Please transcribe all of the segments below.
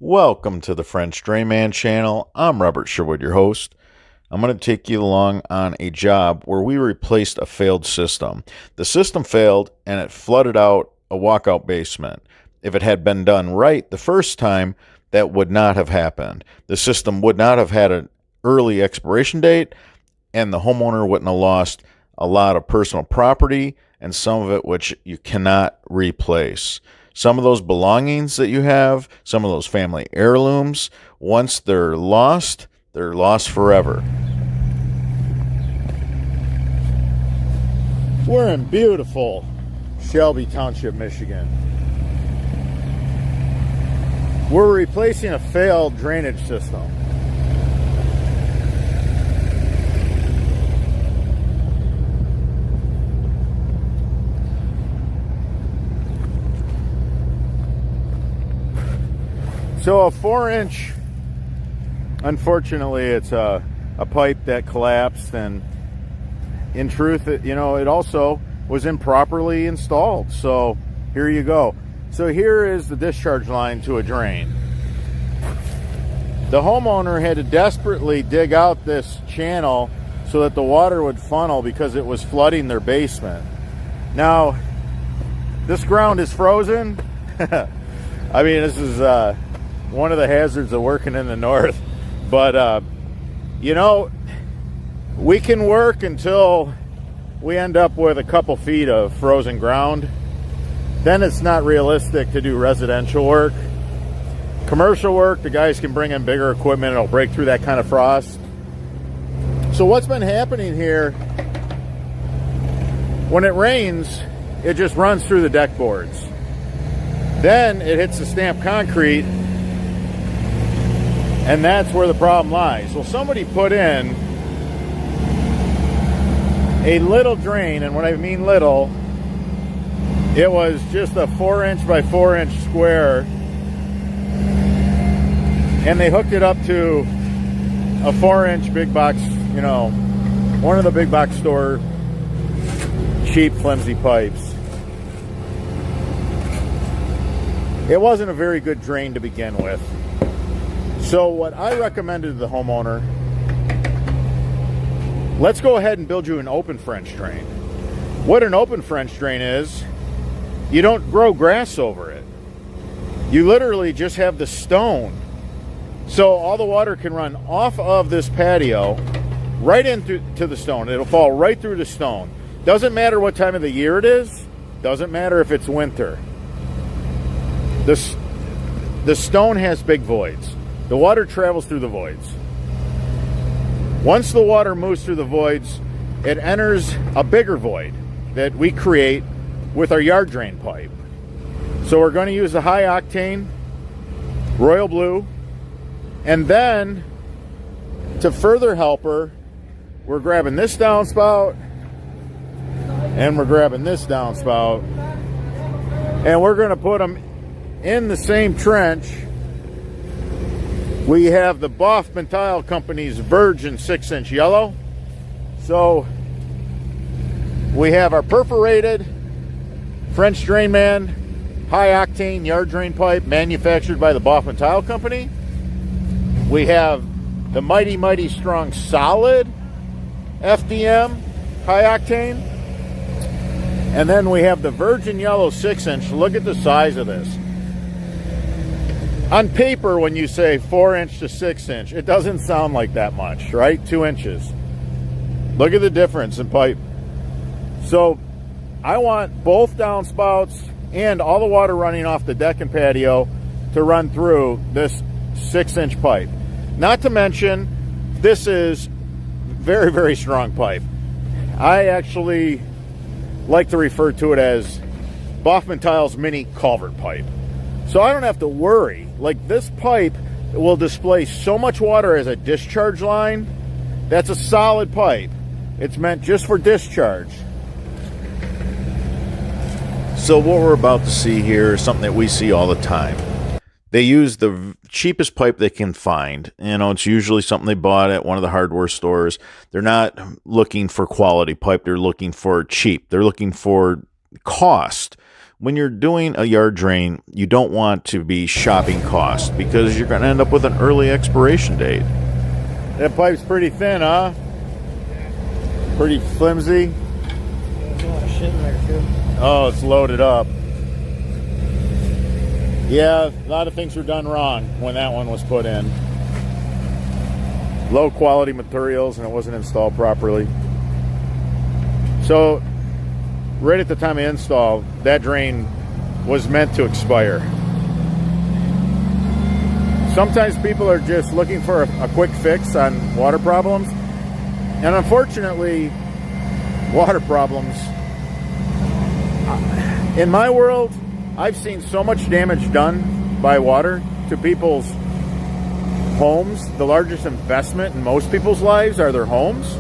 Welcome to the French Drayman channel. I'm Robert Sherwood, your host. I'm going to take you along on a job where we replaced a failed system. The system failed and it flooded out a walkout basement. If it had been done right the first time, that would not have happened. The system would not have had an early expiration date, and the homeowner wouldn't have lost a lot of personal property, and some of it which you cannot replace. Some of those belongings that you have, some of those family heirlooms, once they're lost forever. We're in beautiful Shelby Township, Michigan. We're replacing a failed drainage system. So a 4-inch, unfortunately, it's a pipe that collapsed, and in truth, it also was improperly installed. So here you go. So here is the discharge line to a drain. The homeowner had to desperately dig out this channel so that the water would funnel because it was flooding their basement. Now, this ground is frozen. I mean, this is one of the hazards of working in the north. But, we can work until we end up with a couple feet of frozen ground. Then it's not realistic to do residential work. Commercial work, the guys can bring in bigger equipment. It'll break through that kind of frost. So what's been happening here, when it rains, it just runs through the deck boards. Then it hits the stamped concrete, and that's where the problem lies. Well, somebody put in a little drain, and when I mean little, it was just a 4-inch by 4-inch square, and they hooked it up to a 4-inch big box, one of the big box store cheap flimsy pipes. It wasn't a very good drain to begin with. So what I recommended to the homeowner, let's go ahead and build you an open French drain. What an open French drain is, you don't grow grass over it. You literally just have the stone. So all the water can run off of this patio right into the stone. It'll fall right through the stone. Doesn't matter what time of the year it is. Doesn't matter if it's winter. The stone has big voids. The water travels through the voids. Once the water moves through the voids, it enters a bigger void that we create with our yard drain pipe. So we're going to use the high octane royal blue, and then to further help her, we're grabbing this downspout and we're grabbing this downspout, and we're going to put them in the same trench. We have the Baughman Tile Company's Virgin 6-inch yellow. So we have our perforated French Drainman high octane yard drain pipe manufactured by the Baughman Tile Company. We have the mighty strong solid FDM high octane. And then we have the Virgin Yellow 6-inch. Look at the size of this. On paper, when you say 4-inch to 6-inch, it doesn't sound like that much, right? 2 inches. Look at the difference in pipe. So I want both downspouts and all the water running off the deck and patio to run through this 6-inch pipe. Not to mention, this is very strong pipe. I actually like to refer to it as Baughman Tile's mini culvert pipe. So I don't have to worry. Like, this pipe will display so much water as a discharge line. That's a solid pipe. It's meant just for discharge. So what we're about to see here is something that we see all the time. They use the cheapest pipe they can find. It's usually something they bought at one of the hardware stores. They're not looking for quality pipe. They're looking for cheap. They're looking for cost. when you're doing a yard drain, you don't want to be shopping cost because you're going to end up with an early expiration date. That pipe's pretty thin, huh? Pretty flimsy. There's a lot of shit in there too. Oh, it's loaded up. Yeah, a lot of things were done wrong when that one was put in. Low quality materials and it wasn't installed properly. So, right at the time of install, that drain was meant to expire. Sometimes people are just looking for a quick fix on water problems. And unfortunately, water problems, in my world, I've seen so much damage done by water to people's homes. The largest investment in most people's lives are their homes.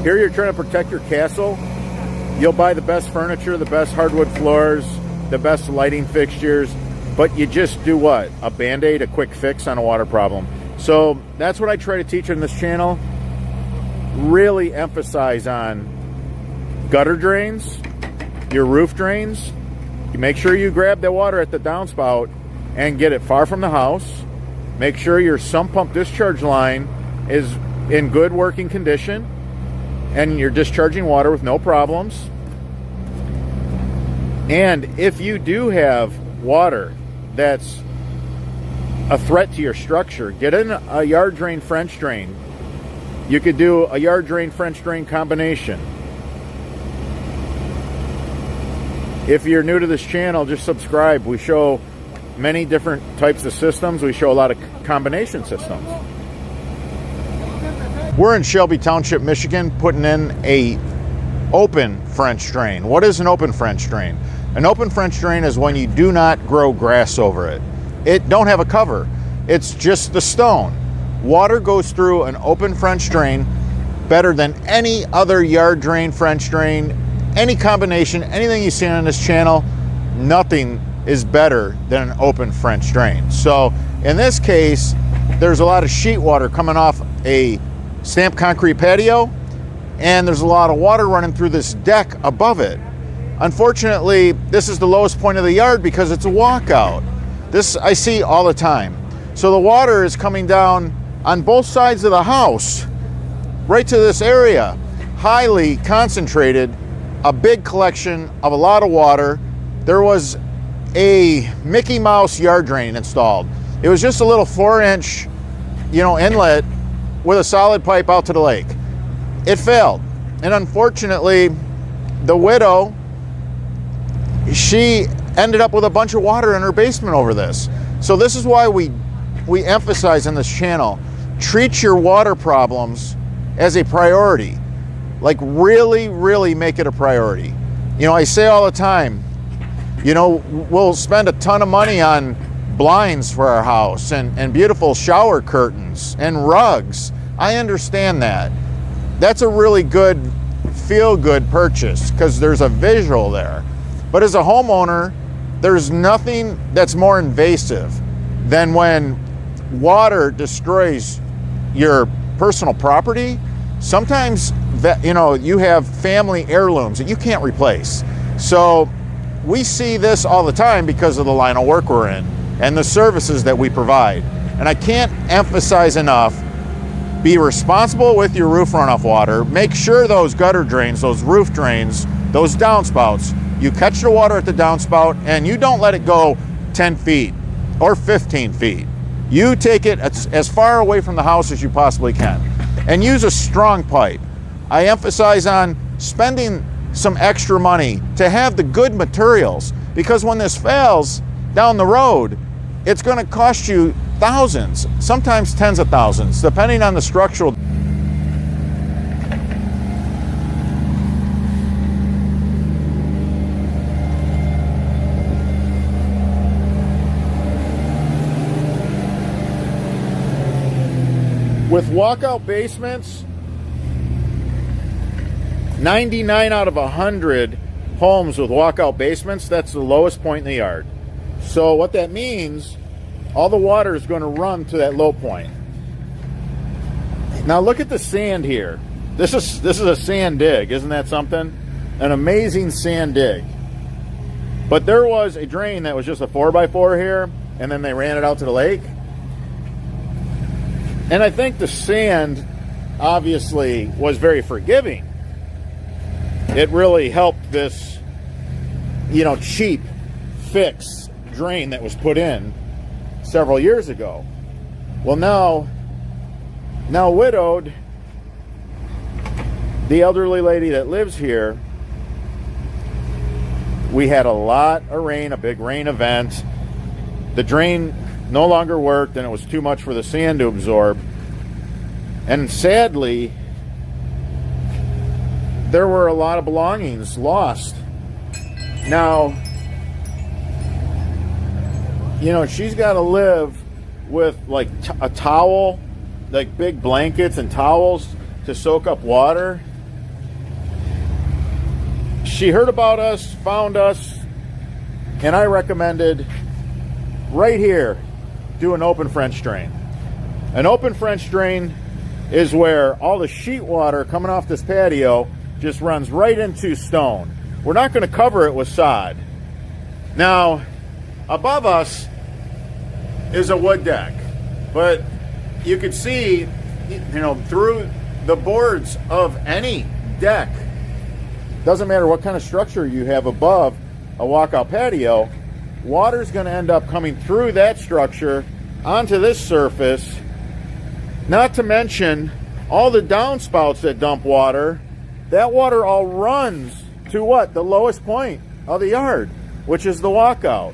Here you're trying to protect your castle. You'll buy the best furniture, the best hardwood floors, the best lighting fixtures, but you just do what? A Band-Aid, a quick fix on a water problem. So that's what I try to teach on this channel. Really emphasize on gutter drains, your roof drains. You make sure you grab the water at the downspout and get it far from the house. Make sure your sump pump discharge line is in good working condition and you're discharging water with no problems. And if you do have water that's a threat to your structure, get in a yard drain French drain. You could do a yard drain French drain combination. If you're new to this channel, just subscribe. We show many different types of systems. We show a lot of combination systems. We're in Shelby Township, Michigan, putting in a open French drain. What is an open French drain? An open French drain is when you do not grow grass over it. It don't have a cover. It's just the stone. Water goes through an open French drain better than any other yard drain, French drain, any combination, anything you see on this channel. Nothing is better than an open French drain. So in this case, there's a lot of sheet water coming off a stamped concrete patio, and there's a lot of water running through this deck above it. Unfortunately, this is the lowest point of the yard because it's a walkout. This I see all the time. So the water is coming down on both sides of the house, right to this area. Highly concentrated, a big collection of a lot of water. There was a Mickey Mouse yard drain installed. It was just a little 4-inch, inlet with a solid pipe out to the lake. It failed. And unfortunately, the widow, she ended up with a bunch of water in her basement over this. So this is why we emphasize on this channel, treat your water problems as a priority. Like really, really make it a priority. I say all the time, we'll spend a ton of money on blinds for our house and beautiful shower curtains and rugs. I understand that. That's a really good, feel-good purchase because there's a visual there. But as a homeowner, there's nothing that's more invasive than when water destroys your personal property. Sometimes, you have family heirlooms that you can't replace. So we see this all the time because of the line of work we're in and the services that we provide. And I can't emphasize enough, be responsible with your roof runoff water. Make sure those gutter drains, those roof drains, those downspouts, you catch the water at the downspout and you don't let it go 10 feet or 15 feet. You take it as far away from the house as you possibly can and use a strong pipe. I emphasize on spending some extra money to have the good materials, because when this fails down the road, it's going to cost you thousands, sometimes tens of thousands, depending on the structural. With walkout basements, 99 out of 100 homes with walkout basements, that's the lowest point in the yard. So what that means, all the water is going to run to that low point. Now look at the sand here. This is a sand dig, isn't that something? An amazing sand dig. But there was a drain that was just a 4x4 here, and then they ran it out to the lake. And I think the sand obviously was very forgiving. It really helped this, cheap fix drain that was put in several years ago. Well, now widowed, the elderly lady that lives here, we had a lot of rain, a big rain event. The drain no longer worked, and it was too much for the sand to absorb. And sadly, there were a lot of belongings lost. Now, she's got to live with like a towel, like big blankets and towels to soak up water. She heard about us, found us, and I recommended right here do an open French drain. An open French drain is where all the sheet water coming off this patio just runs right into stone. We're not going to cover it with sod. Now, above us is a wood deck, but you could see, through the boards of any deck. Doesn't matter what kind of structure you have above a walkout patio, water's going to end up coming through that structure onto this surface. Not to mention all the downspouts that dump water. That water all runs to what? The lowest point of the yard, which is the walkout.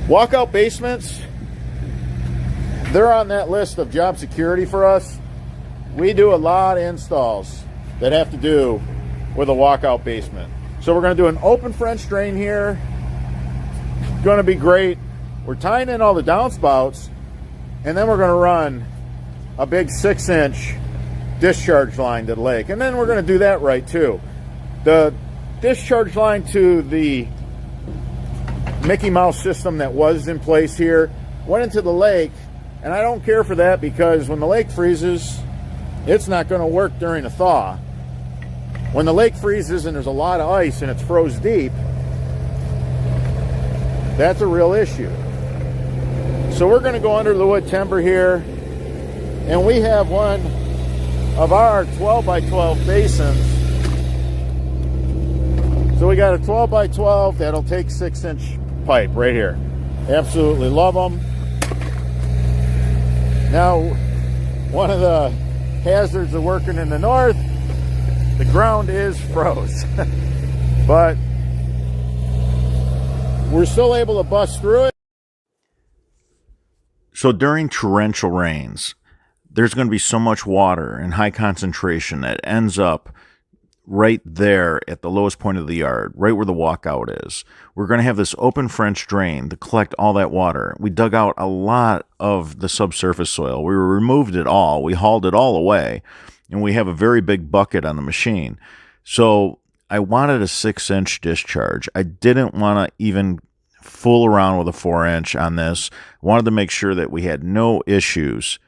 Walkout basements, they're on that list of job security for us. We do a lot of installs that have to do with a walkout basement. So we're going to do an open French drain here. It's going to be great. We're tying in all the downspouts, and then we're going to run a big 6-inch discharge line to the lake. And then we're going to do that right too. The discharge line to the Mickey Mouse system that was in place here went into the lake, and I don't care for that because when the lake freezes, it's not going to work during a thaw. When the lake freezes and there's a lot of ice and it's froze deep, that's a real issue. So we're going to go under the wood timber here, and we have one of our 12 by 12 basins. So we got a 12 by 12 that'll take 6-inch pipe right here. Absolutely love them. Now, one of the hazards of working in the north, the ground is froze. But we're still able to bust through it. So during torrential rains, there's going to be so much water and high concentration that ends up right there at the lowest point of the yard, right where the walkout is. We're going to have this open French drain to collect all that water. We dug out a lot of the subsurface soil. We removed it all. We hauled it all away, and we have a very big bucket on the machine. So I wanted a 6-inch discharge. I didn't want to even fool around with a 4-inch on this. I wanted to make sure that we had no issues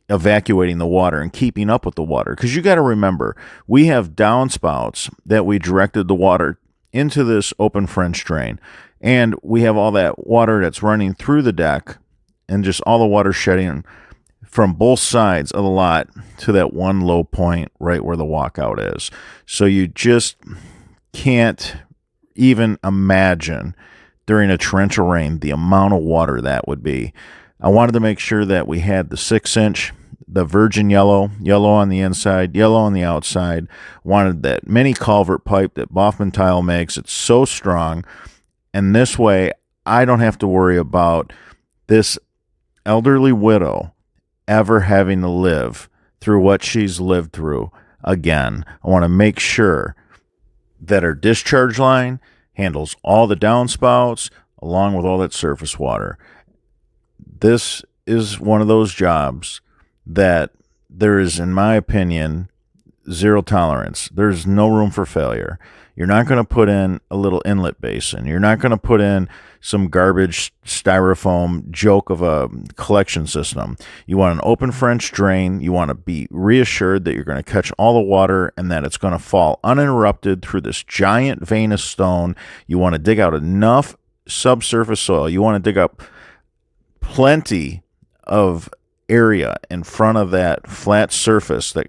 evacuating the water and keeping up with the water, because you got to remember, we have downspouts that we directed the water into this open French drain, and we have all that water that's running through the deck and just all the water shedding from both sides of the lot to that one low point right where the walkout is. So you just can't even imagine during a torrential rain the amount of water that would be. I wanted to make sure that we had the 6-inch, the virgin yellow on the inside, yellow on the outside. Wanted that mini culvert pipe that Boffman Tile makes. It's so strong. And this way, I don't have to worry about this elderly widow ever having to live through what she's lived through again. I want to make sure that our discharge line handles all the downspouts along with all that surface water. This is one of those jobs that there is, in my opinion, zero tolerance. There's no room for failure. You're not going to put in a little inlet basin. You're not going to put in some garbage styrofoam joke of a collection system. You want an open French drain. You want to be reassured that you're going to catch all the water and that it's going to fall uninterrupted through this giant vein of stone. You want to dig out enough subsurface soil. You want to dig up plenty of area in front of that flat surface that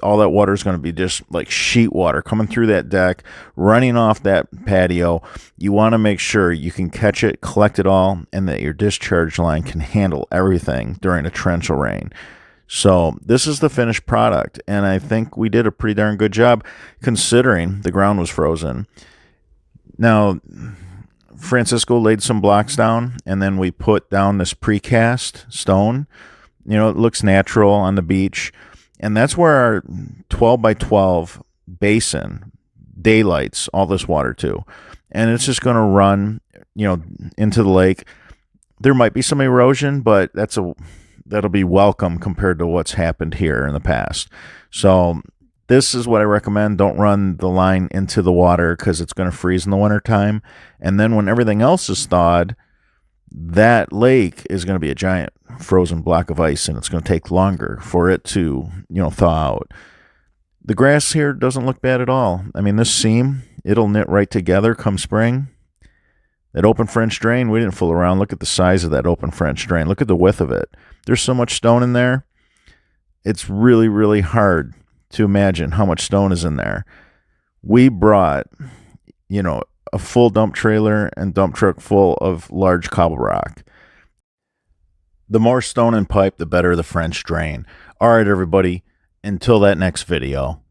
all that water is going to be just like sheet water coming through that deck, running off that patio. You want to make sure you can catch it, collect it all, and that your discharge line can handle everything during a torrential rain. So this is the finished product, and I think we did a pretty darn good job considering the ground was frozen. Now, Francisco laid some blocks down, and then we put down this precast stone. You know, it looks natural on the beach. And that's where our 12 by 12 basin daylights all this water to. And it's just going to run, you know, into the lake. There might be some erosion, but that'll be welcome compared to what's happened here in the past. So this is what I recommend. Don't run the line into the water because it's going to freeze in the wintertime. And then when everything else is thawed, that lake is going to be a giant frozen block of ice, and it's going to take longer for it to, you know, thaw out. The grass here doesn't look bad at all. I mean, this seam, it'll knit right together come spring. That open French drain, we didn't fool around. Look at the size of that open French drain. Look at the width of it. There's so much stone in there. It's really, really hard to imagine how much stone is in there. We brought, you know, a full dump trailer and dump truck full of large cobble rock. The more stone and pipe, the better the French drain. All right, everybody, until that next video.